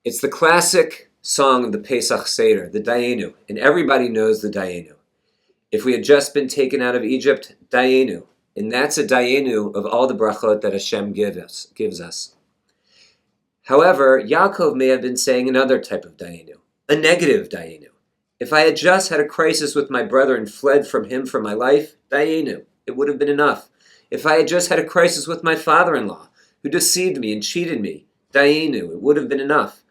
It's the classic song of the Pesach Seder, the Dayenu, and everybody knows the Dayenu. If we had just been taken out of Egypt, Dayenu, and that's a Dayenu of all the brachot that Hashem gives us. However, Yaakov may have been saying another type of Dayenu, a negative Dayenu. If I had just had a crisis with my brother and fled from him for my life, Dayenu, it would have been enough. If I had just had a crisis with my father-in-law, who deceived me and cheated me, Dayenu, it would have been enough.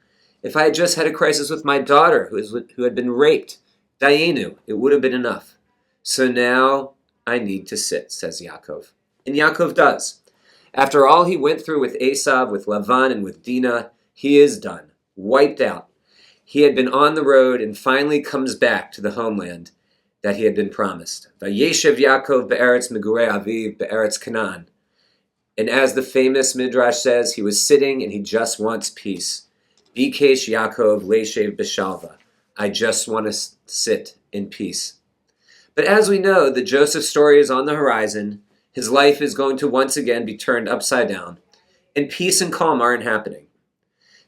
If I had just had a crisis with my daughter who had been raped, Dayenu, it would have been enough. So now I need to sit, says Yaakov. And Yaakov does. After all he went through with Esav, with Lavan, and with Dinah, he is done, wiped out. He had been on the road and finally comes back to the homeland that he had been promised. Vieshev Yaakov be'eretz megurei aviv be'eretz Canaan. And as the famous Midrash says, he was sitting and he just wants peace. Bikesh Yaakov leishev b'shalva. I just want to sit in peace. But as we know, the Joseph story is on the horizon. His life is going to once again be turned upside down. And peace and calm aren't happening.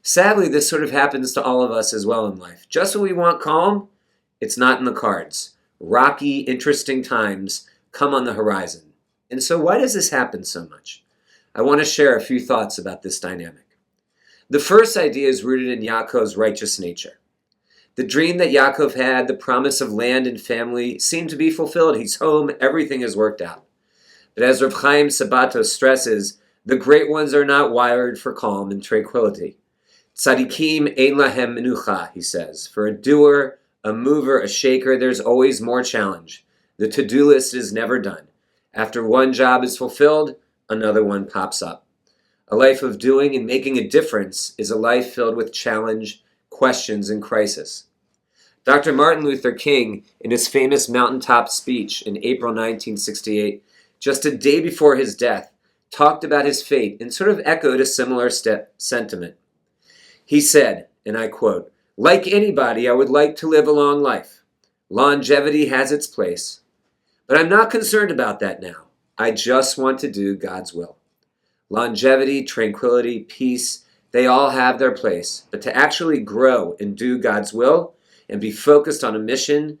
Sadly, this sort of happens to all of us as well in life. Just when we want calm, it's not in the cards. Rocky, interesting times come on the horizon. And so why does this happen so much? I want to share a few thoughts about this dynamic. The first idea is rooted in Yaakov's righteous nature. The dream that Yaakov had, the promise of land and family, seemed to be fulfilled. He's home, everything is worked out. But as Rav Chaim Sabato stresses, the great ones are not wired for calm and tranquility. Tzadikim ein lahem menucha, he says. For a doer, a mover, a shaker, there's always more challenge. The to-do list is never done. After one job is fulfilled, another one pops up. A life of doing and making a difference is a life filled with challenge, questions, and crisis. Dr. Martin Luther King, in his famous mountaintop speech in April 1968, just a day before his death, talked about his fate and sort of echoed a similar sentiment. He said, and I quote, "Like anybody, I would like to live a long life. Longevity has its place. But I'm not concerned about that now. I just want to do God's will. Longevity, tranquility, peace, they all have their place. But to actually grow and do God's will and be focused on a mission,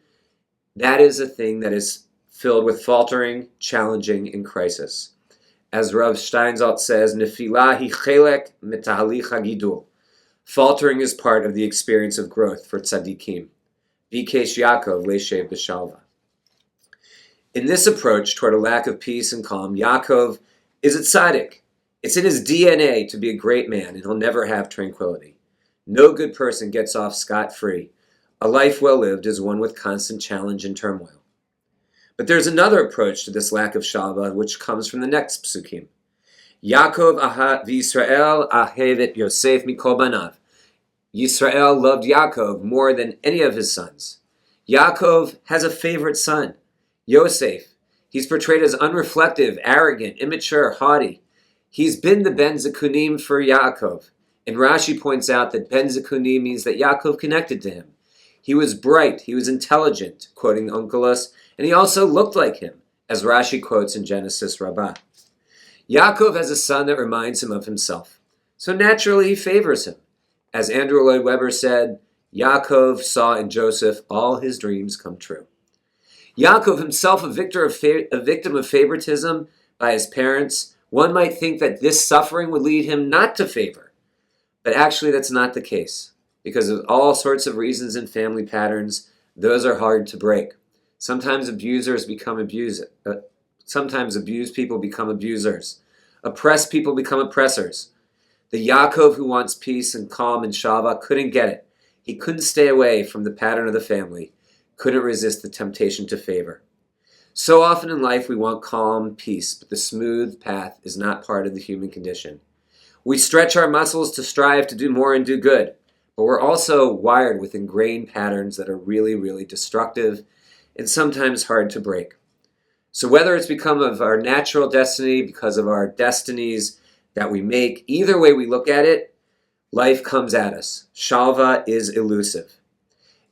that is a thing that is filled with faltering, challenging, and crisis." As Rav Steinsaltz says, "Nefilah hi chelek metahalich hagidul." Faltering is part of the experience of growth for tzaddikim. Bikesh Yaakov leishev b'shalva. In this approach toward a lack of peace and calm, Yaakov is a tzaddik. It's in his DNA to be a great man, and he'll never have tranquility. No good person gets off scot-free. A life well lived is one with constant challenge and turmoil. But there's another approach to this lack of shalva, which comes from the next psukim. Yaakov v'Yisrael ahevet Yosef mikol banav. Yisrael loved Yaakov more than any of his sons. Yaakov has a favorite son, Yosef. He's portrayed as unreflective, arrogant, immature, haughty. He's been the Ben Zekunim for Yaakov. And Rashi points out that Ben Zekunim means that Yaakov connected to him. He was bright, he was intelligent, quoting Onkelos, and he also looked like him, as Rashi quotes in Genesis Rabbah. Yaakov has a son that reminds him of himself. So naturally he favors him. As Andrew Lloyd Webber said, Yaakov saw in Joseph all his dreams come true. Yaakov himself, a victim of favoritism by his parents, one might think that this suffering would lead him not to favor. But actually that's not the case. Because of all sorts of reasons and family patterns, those are hard to break. Sometimes abused people become abusers. Oppressed people become oppressors. The Yaakov who wants peace and calm and shalva couldn't get it. He couldn't stay away from the pattern of the family, couldn't resist the temptation to favor. So often in life we want calm, peace, but the smooth path is not part of the human condition. We stretch our muscles to strive to do more and do good, but we're also wired with ingrained patterns that are really, really destructive and sometimes hard to break. So whether it's become of our natural destiny because of our destinies that we make, either way we look at it, life comes at us. Shalva is elusive.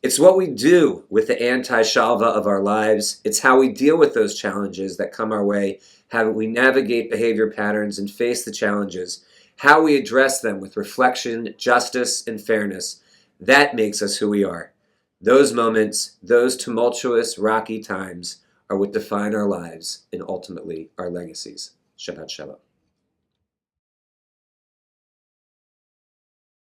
It's what we do with the anti-shalva of our lives. It's how we deal with those challenges that come our way, how we navigate behavior patterns and face the challenges, How we address them with reflection, justice, and fairness, that makes us who we are. Those moments, those tumultuous, rocky times, are what define our lives and ultimately our legacies. Shabbat Shalom.